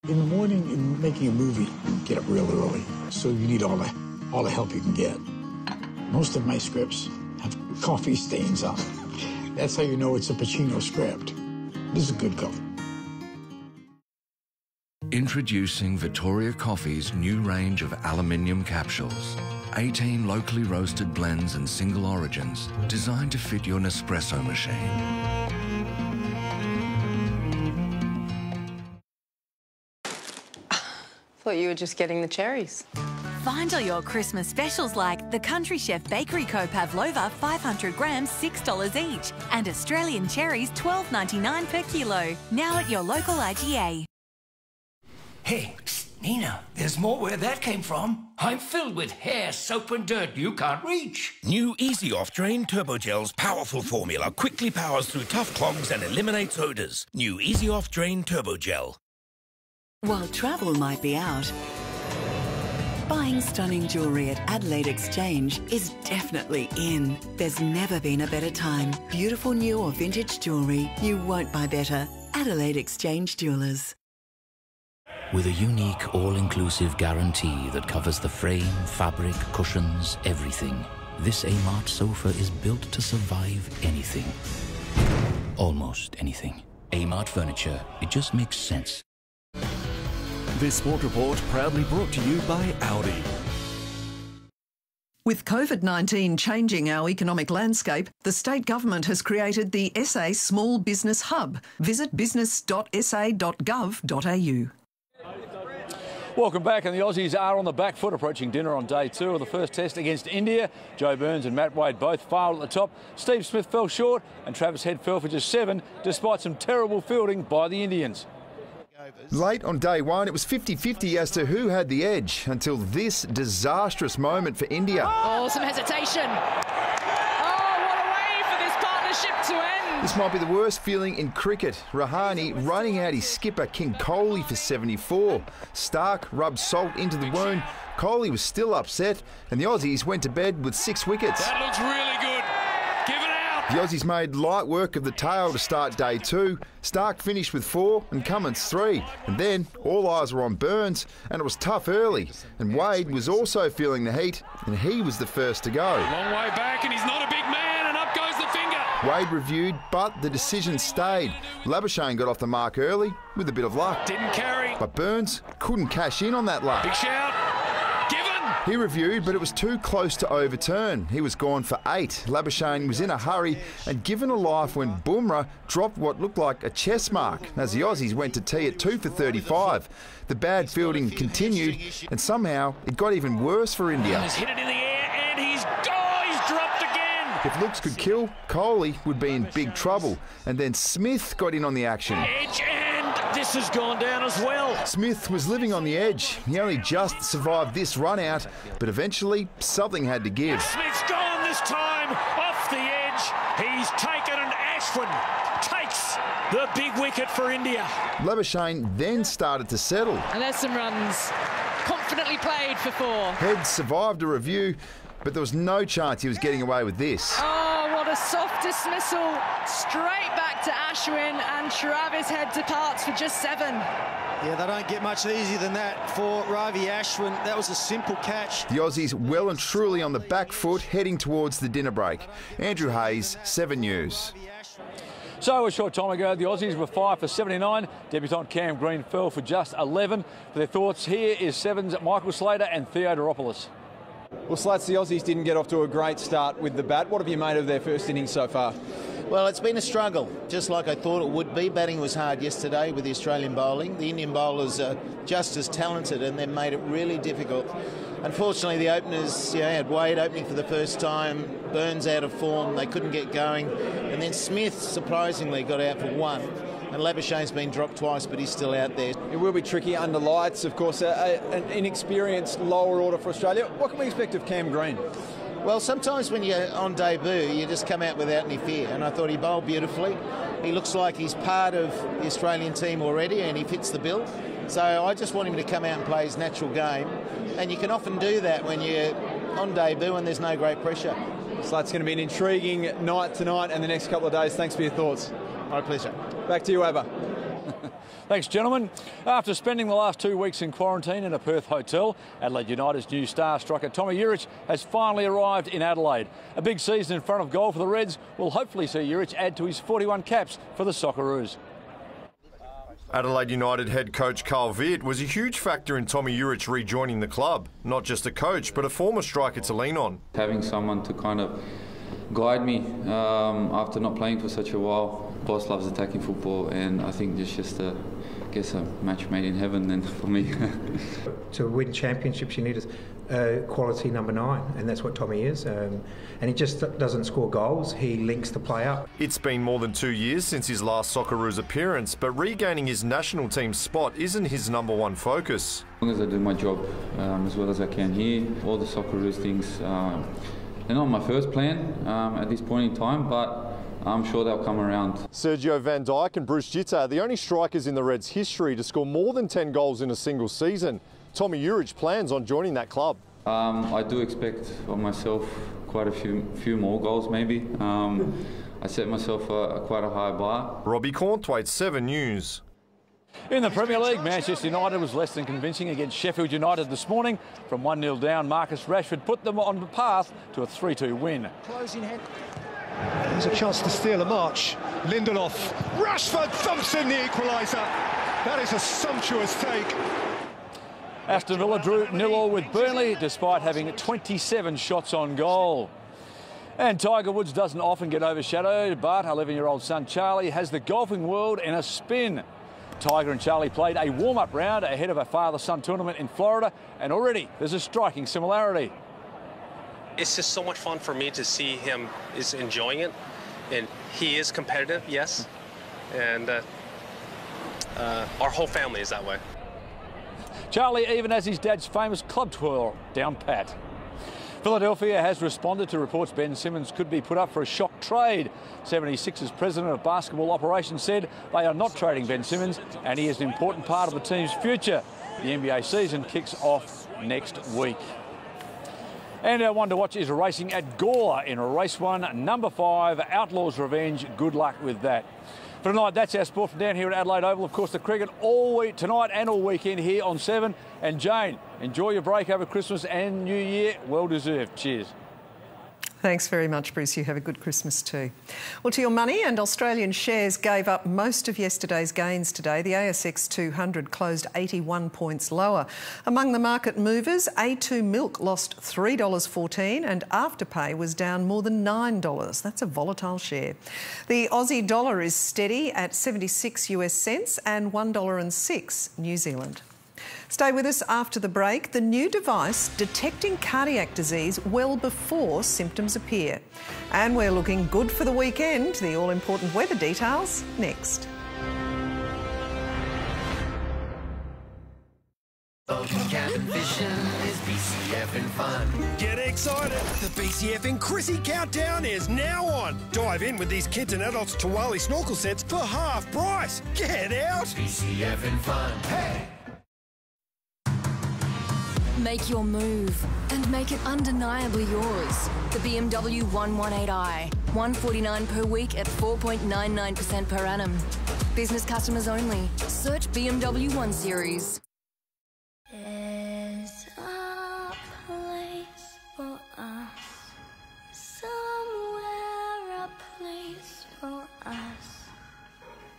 In the morning, in making a movie, get up real early, so you need all the help you can get. Most of my scripts have coffee stains on it. That's how you know it's a Pacino script. This is a good coffee. Introducing Victoria Coffee's new range of aluminium capsules. 18 locally roasted blends and single origins designed to fit your Nespresso machine. Thought you were just getting the cherries. Find all your Christmas specials like the Country Chef Bakery Co Pavlova 500 grams $6 each and Australian cherries $12.99 per kilo. Now at your local IGA. Hey, Nina, there's more where that came from. I'm filled with hair, soap and dirt you can't reach. New Easy Off Drain Turbo Gel's powerful formula quickly powers through tough clogs and eliminates odours. New Easy Off Drain Turbo Gel. While travel might be out, buying stunning jewellery at Adelaide Exchange is definitely in. There's never been a better time. Beautiful new or vintage jewellery, you won't buy better. Adelaide Exchange Jewellers. With a unique all-inclusive guarantee that covers the frame, fabric, cushions, everything, this Amart sofa is built to survive anything. Almost anything. Amart Furniture, it just makes sense. This Sport Report proudly brought to you by Audi. With COVID-19 changing our economic landscape, the state government has created the SA Small Business Hub. Visit business.sa.gov.au. Welcome back, and the Aussies are on the back foot approaching dinner on day 2 of the first test against India. Joe Burns and Matt Wade both failed at the top. Steve Smith fell short and Travis Head fell for just 7 despite some terrible fielding by the Indians. Late on day 1, it was 50-50 as to who had the edge until this disastrous moment for India. Oh, some hesitation. Oh, what a way for this partnership to end. This might be the worst feeling in cricket. Rahane running out his skipper King Kohli for 74. Stark rubbed salt into the wound. Kohli was still upset and the Aussies went to bed with 6 wickets. That looks really good. Give it out. The Aussies made light work of the tail to start day 2. Stark finished with 4 and Cummins 3. And then all eyes were on Burns and it was tough early. And Wade was also feeling the heat and he was the first to go. Long way back and he's not a big man and up goes the finger. Wade reviewed, but the decision stayed. Labuschagne got off the mark early with a bit of luck. Didn't carry. But Burns couldn't cash in on that luck. Big shout. He reviewed, but it was too close to overturn. He was gone for 8. Labuschagne was in a hurry and given a life when Bumrah dropped what looked like a chess mark as the Aussies went to tea at 2 for 35. The bad fielding continued and somehow it got even worse for India. He's hit it in the air and he's dropped again. If looks could kill, Kohli would be in big trouble. And then Smith got in on the action. Edge and this has gone down as well. Smith was living on the edge. He only just survived this run out, but eventually something had to give. Smith's gone this time off the edge. He's taken and Ashwin takes the big wicket for India. Labuschagne then started to settle. And there's some runs. Confidently played for 4. Head survived a review, but there was no chance he was getting away with this. Oh, what a soft dismissal. Straight back to Ashwin and Travis Head departs for just 7. Yeah, they don't get much easier than that for Ravi Ashwin. That was a simple catch. The Aussies well and truly on the back foot heading towards the dinner break. Andrew Hayes, 7 News. So a short time ago, the Aussies were 5 for 79. Debutant Cam Green fell for just 11. For their thoughts, here is 7's Michael Slater and Theodoropoulos. Well, Slats, the Aussies didn't get off to a great start with the bat. What have you made of their first innings so far? Well, it's been a struggle, just like I thought it would be. Batting was hard yesterday with the Australian bowling. The Indian bowlers are just as talented and they've made it really difficult. Unfortunately, the openers had Wade opening for the first time, Burns out of form, they couldn't get going. And then Smith, surprisingly, got out for 1. And Labuschagne's been dropped twice, but he's still out there. It will be tricky under lights, of course, an inexperienced lower order for Australia. What can we expect of Cam Green? Well, sometimes when you're on debut, you just come out without any fear. And I thought he bowled beautifully. He looks like he's part of the Australian team already and he fits the bill. So I just want him to come out and play his natural game. And you can often do that when you're on debut and there's no great pressure. So that's going to be an intriguing night tonight and the next couple of days. Thanks for your thoughts. My pleasure. Back to you, Abba. Thanks, gentlemen. After spending the last 2 weeks in quarantine in a Perth hotel, Adelaide United's new star striker Tommy Urich has finally arrived in Adelaide. A big season in front of goal for the Reds will hopefully see Urich add to his 41 caps for the Socceroos. Adelaide United head coach Carl Veart was a huge factor in Tommy Urich rejoining the club. Not just a coach, but a former striker to lean on. Having someone to kind of guide me after not playing for such a while. Boss loves attacking football, and I think it's just a guess a match made in heaven then for me. To win championships, you need a quality number 9, and that's what Tommy is. And he just doesn't score goals, he links the play up. It's been more than 2 years since his last Socceroos appearance, but regaining his national team spot isn't his number one focus. As long as I do my job as well as I can here, all the Socceroos things, they're not my first plan at this point in time, but I'm sure they'll come around. Sergio Van Dijk and Bruce Jitter are the only strikers in the Reds' history to score more than 10 goals in a single season. Tommy Urich plans on joining that club. I do expect of myself quite a few more goals maybe. I set myself quite a high bar. Robbie Cornthwaite, 7 News. In the Premier League, Manchester United was less than convincing against Sheffield United this morning. From 1-0 down, Marcus Rashford put them on the path to a 3-2 win. Closing head. There's a chance to steal a march. Lindelof. Rashford thumps in the equaliser. That is a sumptuous take. Aston Villa drew 0-0 with Burnley despite having 27 shots on goal. And Tiger Woods doesn't often get overshadowed, but 11-year-old son Charlie has the golfing world in a spin. Tiger and Charlie played a warm-up round ahead of a father-son tournament in Florida, and already there's a striking similarity. It's just so much fun for me to see him is enjoying it, and he is competitive, yes, and our whole family is that way. Charlie even has his dad's famous club twirl down pat. Philadelphia has responded to reports Ben Simmons could be put up for a shock trade. 76ers president of basketball operations said they are not trading Ben Simmons and he is an important part of the team's future. The NBA season kicks off next week. And our one to watch is racing at Gawler in race 1, number 5, Outlaws Revenge. Good luck with that. For tonight, that's our sport from down here at Adelaide Oval. Of course, the cricket all week tonight and all weekend here on 7. And Jane, enjoy your break over Christmas and New Year. Well deserved. Cheers. Thanks very much, Bruce. You have a good Christmas too. Well, to your money, and Australian shares gave up most of yesterday's gains today. The ASX 200 closed 81 points lower. Among the market movers, A2 Milk lost $3.14 and Afterpay was down more than $9. That's a volatile share. The Aussie dollar is steady at 76 US cents and $1.06 New Zealand. Stay with us after the break. The new device detecting cardiac disease well before symptoms appear. And we're looking good for the weekend. The all-important weather details next. Cabin fishing is BCF and fun. Get excited! The BCF and Chrissy countdown is now on. Dive in with these kids and adults Tawali snorkel sets for half price. Get out! BCF and fun. Hey! Make your move and make it undeniably yours. The BMW 118i. $149 per week at 4.99% per annum. Business customers only. Search BMW 1 Series. There's a place for us. Somewhere a place for us.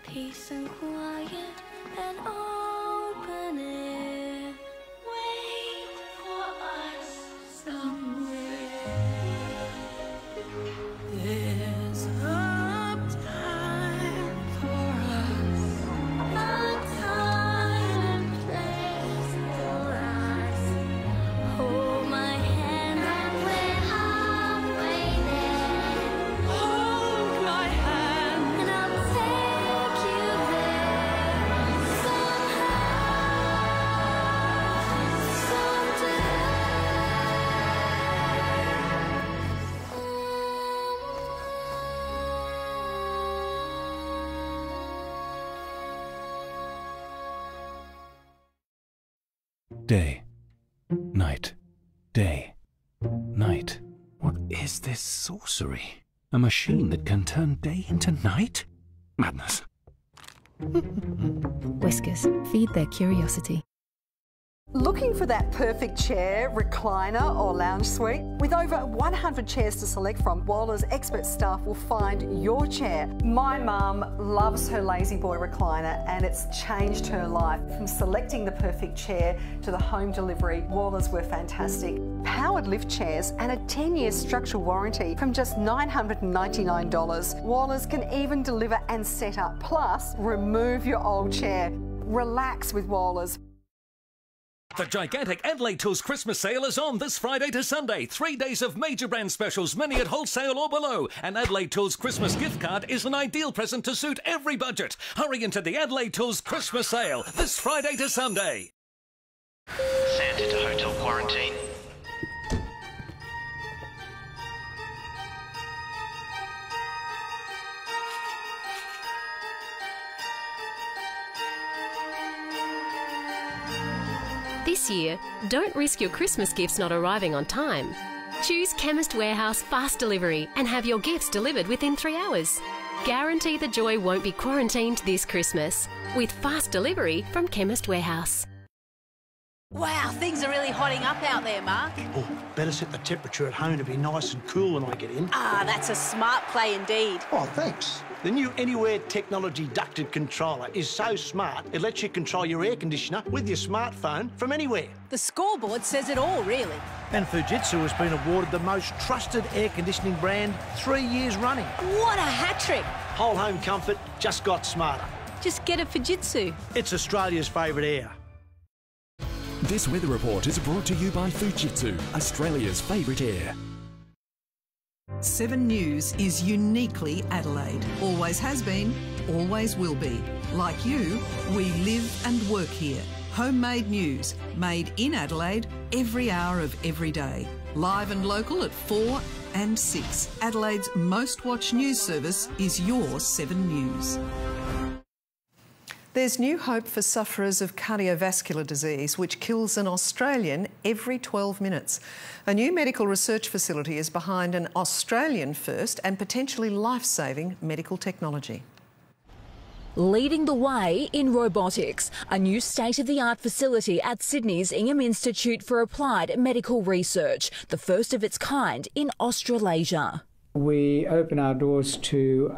Peace and quiet and open air. Wait for us somewhere. There's a time for us. A time and place for us. Hold my hand and we're halfway there. Hold my hand and I'll take you there. Day, night, day, night. What is this sorcery? A machine that can turn day into night? Madness. Whiskers, feed their curiosity. Looking for that perfect chair, recliner or lounge suite? With over 100 chairs to select from, Waller's expert staff will find your chair. My mum loves her Lazy Boy recliner and it's changed her life. From selecting the perfect chair to the home delivery, Waller's were fantastic. Powered lift chairs and a 10-year structural warranty from just $999. Waller's can even deliver and set up, plus remove your old chair. relax with Wallers. The gigantic Adelaide Tools Christmas sale is on this Friday to Sunday. 3 days of major brand specials, many at wholesale or below. An Adelaide Tools Christmas gift card is an ideal present to suit every budget. Hurry into the Adelaide Tools Christmas sale this Friday to Sunday. Sent to hotel quarantine. This year, don't risk your Christmas gifts not arriving on time. Choose Chemist Warehouse Fast Delivery and have your gifts delivered within 3 hours. Guarantee the joy won't be quarantined this Christmas with fast delivery from Chemist Warehouse. Wow, things are really hotting up out there, Mark. Oh, better set the temperature at home to be nice and cool when I get in. Ah, that's a smart play indeed. Oh, thanks. The new Anywhere Technology ducted controller is so smart, it lets you control your air conditioner with your smartphone from anywhere. The scoreboard says it all, really. And Fujitsu has been awarded the most trusted air conditioning brand 3 years running. What a hat-trick. Whole home comfort just got smarter. Just get a Fujitsu. It's Australia's favourite air. This weather report is brought to you by Fujitsu, Australia's favourite air. 7 News is uniquely Adelaide. Always has been, always will be. Like you, we live and work here. Homemade news, made in Adelaide every hour of every day. Live and local at 4 and 6. Adelaide's most watched news service is your 7 News. There's new hope for sufferers of cardiovascular disease, which kills an Australian every 12 minutes. A new medical research facility is behind an Australian-first and potentially life-saving medical technology. Leading the way in robotics, a new state-of-the-art facility at Sydney's Ingham Institute for Applied Medical Research, the first of its kind in Australasia. We open our doors to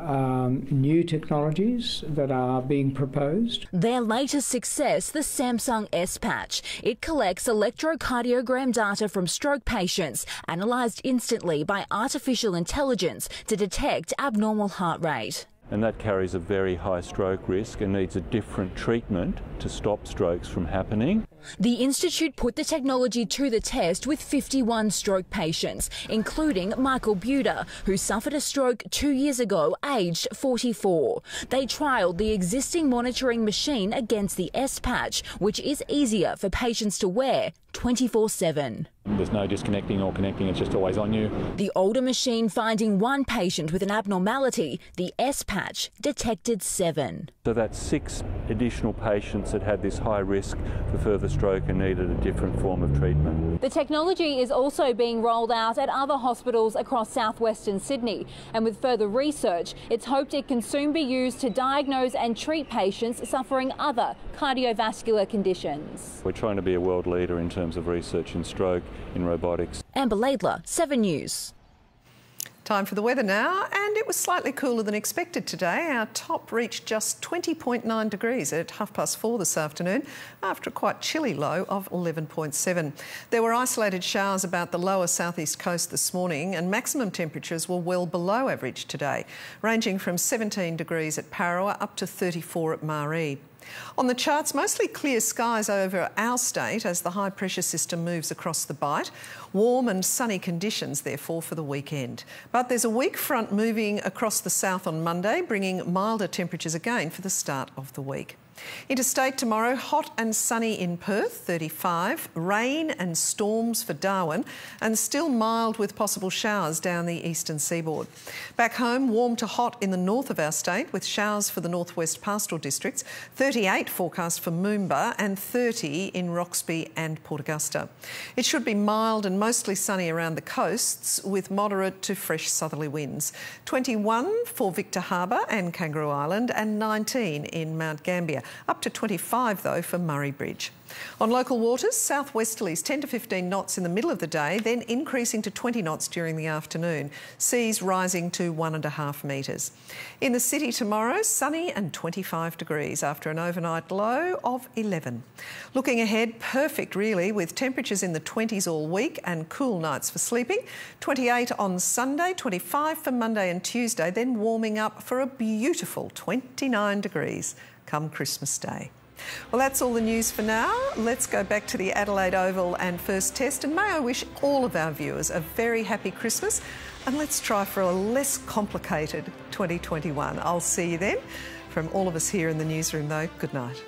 new technologies that are being proposed. Their latest success, the Samsung S-Patch. It collects electrocardiogram data from stroke patients, analysed instantly by artificial intelligence to detect abnormal heart rate. And that carries a very high stroke risk and needs a different treatment to stop strokes from happening. The Institute put the technology to the test with 51 stroke patients, including Michael Buda, who suffered a stroke 2 years ago, aged 44. They trialled the existing monitoring machine against the S-Patch, which is easier for patients to wear 24/7. There's no disconnecting or connecting, it's just always on you. The older machine finding 1 patient with an abnormality, the S-Patch detected 7. So that's 6 additional patients that had this high risk for further stroke and needed a different form of treatment. The technology is also being rolled out at other hospitals across southwestern Sydney, and with further research, it's hoped it can soon be used to diagnose and treat patients suffering other cardiovascular conditions. We're trying to be a world leader in terms of research in stroke, in robotics. Amber Laidler, 7 News. Time for the weather now, and it was slightly cooler than expected today. Our top reached just 20.9 degrees at 4:30 this afternoon, after a quite chilly low of 11.7. There were isolated showers about the lower southeast coast this morning, and maximum temperatures were well below average today, ranging from 17 degrees at Parrawa up to 34 at Maree. On the charts, mostly clear skies over our state as the high pressure system moves across the Bight. Warm and sunny conditions, therefore, for the weekend. But there's a weak front moving across the south on Monday, bringing milder temperatures again for the start of the week. Interstate tomorrow, hot and sunny in Perth, 35, rain and storms for Darwin, and still mild with possible showers down the eastern seaboard. Back home, warm to hot in the north of our state, with showers for the northwest pastoral districts, 38 forecast for Moomba and 30 in Roxby and Port Augusta. It should be mild and mostly sunny around the coasts, with moderate to fresh southerly winds. 21 for Victor Harbour and Kangaroo Island, and 19 in Mount Gambier. Up to 25, though, for Murray Bridge. On local waters, southwesterlies 10 to 15 knots in the middle of the day, then increasing to 20 knots during the afternoon. Seas rising to 1.5 metres. In the city tomorrow, sunny and 25 degrees after an overnight low of 11. Looking ahead, perfect really, with temperatures in the 20s all week and cool nights for sleeping. 28 on Sunday, 25 for Monday and Tuesday, then warming up for a beautiful 29 degrees come Christmas Day. Well, that's all the news for now. Let's go back to the Adelaide Oval and first test, and may I wish all of our viewers a very happy Christmas, and let's try for a less complicated 2021. I'll see you then. From all of us here in the newsroom, though, good night.